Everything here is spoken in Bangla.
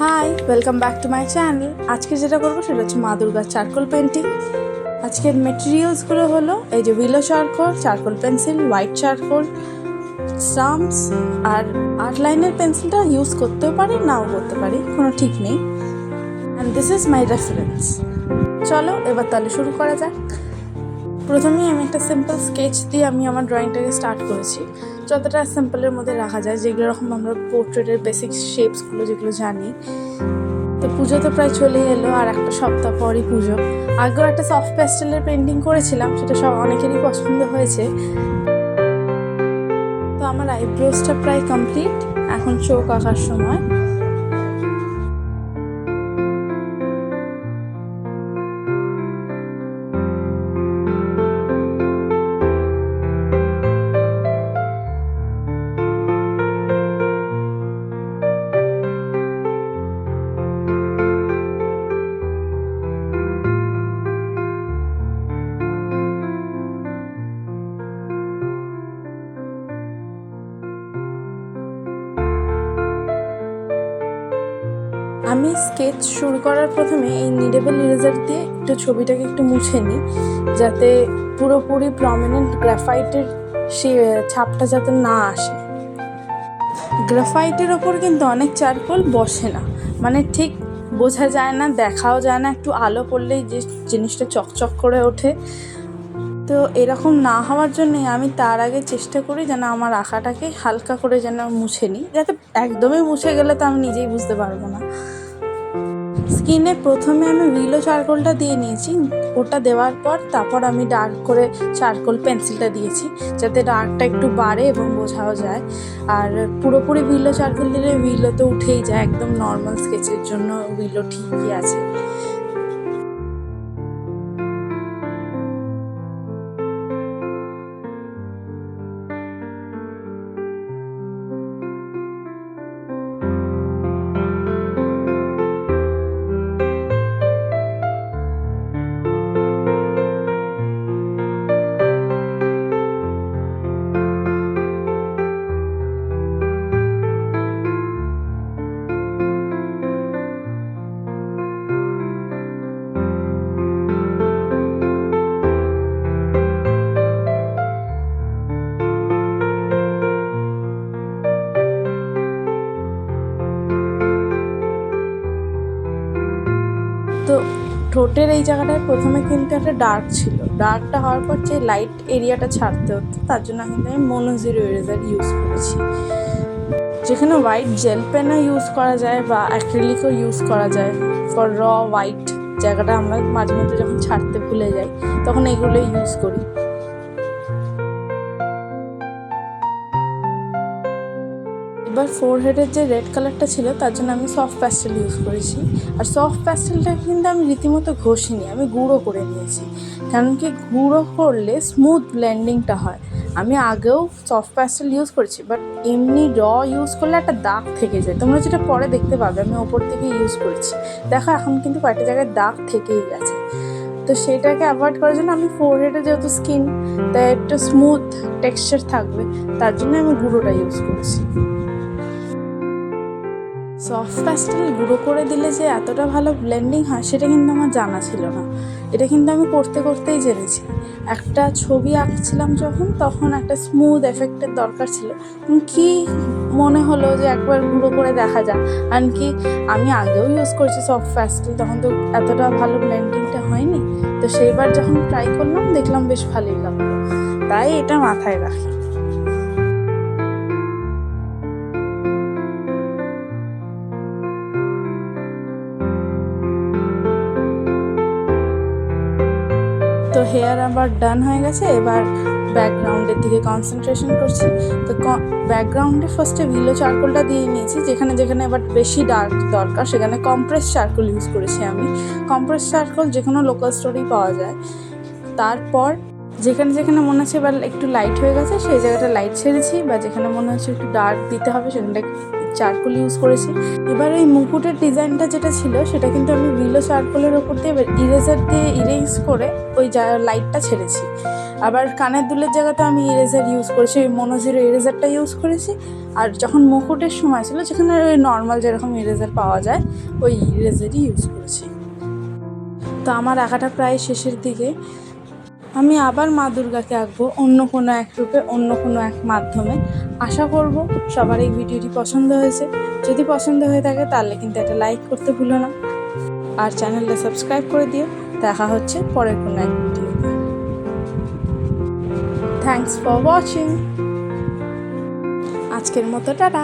High, welcome back to my channel. আজকে যেটা করবো সেটা হচ্ছে মা দুর্গার চারকোল পেন্টিং। আজকের মেটেরিয়ালসগুলো হলো এই যে willow charcoal, charcoal pencil, white charcoal, stumps আর আর্ট লাইনের পেন্সিলটা ইউজ করতেও পারি, নাও করতে পারি, কোনো ঠিক নেই। And this is my reference. চলো এবার তাহলে শুরু করা যাক। প্রথমেই আমি একটা সিম্পল স্কেচ দিয়ে আমি আমার ড্রয়িংটাকে স্টার্ট করেছি, যতটা সিম্পলের মধ্যে রাখা যায়, যেগুলো রকম আমরা পোর্ট্রেটের বেসিক শেপসগুলো যেগুলো জানি। তো পুজো তো প্রায় চলে এলো, আর একটা সপ্তাহ পরই পুজো। আগেও একটা সফট প্যাস্টেলের পেন্টিং করেছিলাম, সেটা সব অনেকেরই পছন্দ হয়েছে। তো আমার আইব্রোসটা প্রায় কমপ্লিট, এখন চোখ আঁকার সময়। আমি স্কেচ শুরু করার প্রথমে এই নিডেবল ইরেজার দিয়ে একটু ছবিটাকে একটু মুছে নিই, যাতে পুরোপুরি প্রমিনেন্ট গ্রাফাইটের সে ছাপটা যাতে না আসে। গ্রাফাইটের ওপর কিন্তু অনেক চারকোল বসে না, মানে ঠিক বোঝা যায় না, দেখাও যায় না, একটু আলো পড়লেই যে জিনিসটা চকচক করে ওঠে। তো এরকম না হওয়ার জন্যই আমি তার আগে চেষ্টা করি যেন আমার আঁকাটাকে হালকা করে যেন মুছে নিই, যাতে একদমই মুছে গেলে তো আমি নিজেই বুঝতে পারবো না। স্কিনে প্রথমে আমি উইলো চারকোলটা দিয়ে নিয়েছি, ওটা দেওয়ার পর তারপর আমি ডার্ক করে চারকোল পেন্সিলটা দিয়েছি, যাতে ডার্কটা একটু বাড়ে এবং বোঝাও যায়। আর পুরোপুরি উইলো চারকোল দিলে উইলো তো উঠেই যায়, একদম নর্মাল স্কেচের জন্য উইলো ঠিকই আছে। তো ঠোঁটের এই জায়গাটায় প্রথমে কিন্তু একটা ডার্ক ছিল, ডার্কটা হওয়ার পর যে লাইট এরিয়াটা ছাড়তে হতো, তার জন্য কিন্তু আমি মনোজিরো ইরেজার ইউজ করেছি। যেখানে হোয়াইট জেল পেনও ইউজ করা যায় বা অ্যাক্রিলিকও ইউজ করা যায় ফর র হোয়াইট জায়গাটা আমরা মাঝে মধ্যে যখন ছাড়তে ভুলে যাই, তখন এগুলো ইউজ করি। এবার ফোরহেডের যে রেড কালারটা ছিল তার জন্য আমি সফট প্যাস্টেল ইউজ করেছি। আর সফট প্যাস্টেলটা কিন্তু আমি রীতিমতো ঘষিনি, আমি গুঁড়ো করে নিয়েছি, কারণ কি গুঁড়ো করলে স্মুথ ব্লেন্ডিংটা হয়। আমি আগেও সফট প্যাস্টেল ইউজ করেছি, বাট এমনি র ইউজ করলে একটা দাগ থেকে যায়, তোমরা যেটা পরে দেখতে পাবে। আমি ওপর থেকে ইউজ করেছি, দেখো এখন কিন্তু কয়েকটা জায়গায় দাগ থেকেই গেছে। তো সেটাকে অ্যাভয়েড করার জন্য আমি ফোরহেডে যেহেতু স্কিন, তাই একটা স্মুথ টেক্সচার থাকবে, তার জন্য আমি গুঁড়োটা ইউজ করেছি। সফট প্যাস্টেল গুঁড়ো করে দিলে যে এতটা ভালো ব্লেন্ডিং হয় সেটা কিন্তু আমার জানা ছিল না, এটা কিন্তু আমি করতে করতেই জেনেছি। একটা ছবি আঁকছিলাম যখন, তখন একটা স্মুথ এফেক্টের দরকার ছিল, কি মনে হলো যে একবার গুঁড়ো করে দেখা যাক। আর কি আমি আগেও ইউজ করেছি সফট প্যাস্টেল, তখন তো এতটা ভালো ব্লেন্ডিংটা হয়নি। তো সেইবার যখন ট্রাই করলাম দেখলাম বেশ ভালোই লাগলো, তাই এটা মাথায় রাখি। তো হেয়ার আবার ডান হয়ে গেছে, এবার ব্যাকগ্রাউন্ডের দিকে কনসেন্ট্রেশন করছি। তো ব্যাকগ্রাউন্ডে ফার্স্টে উইলো চারকোলটা দিয়ে নিয়েছি, যেখানে যেখানে এবার বেশি ডার্ক দরকার সেখানে কম্প্রেস চারকোল ইউজ করেছি আমি। কম্প্রেস চারকোল যে কোনো লোকাল স্টোরেই পাওয়া যায়। তারপর যেখানে যেখানে মনে হচ্ছে এবার একটু লাইট হয়ে গেছে সেই জায়গাটা লাইট ছেড়েছি, বা যেখানে মনে হচ্ছে একটু ডার্ক দিতে হবে সেখানটা চারকোল ইউজ করেছি। এবার ওই মুকুটের ডিজাইনটা যেটা ছিল সেটা কিন্তু আমি উইলো চারকোলের ওপর দিয়ে ইরেজার দিয়ে ইরেজ করে ওই লাইটটা ছেড়েছি। আবার কানের দুলের জায়গাতে আমি ইরেজার ইউজ করেছি, ওই মনোজিরো ইরেজারটা ইউজ করেছি। আর যখন মুকুটের সময় ছিল যেখানে ওই নর্মাল যেরকম ইরেজার পাওয়া যায় ওই ইরেজারই ইউজ করেছি। তো আমার আঁকাটা প্রায় শেষের দিকে। আমি আবার মা দুর্গাকে আঁকবো অন্য কোনো এক রূপে, অন্য কোনো এক মাধ্যমে। আশা করব সবার এই ভিডিওটি পছন্দ হয়েছে। যদি পছন্দ হয়ে থাকে তাহলে কিন্তু একটা লাইক করতে ভুলো না, আর চ্যানেলটা সাবস্ক্রাইব করে দিও। দেখা হচ্ছে পরের কোনো এক ভিডিওতে। Thanks for watching. আজকের মতো টাটা।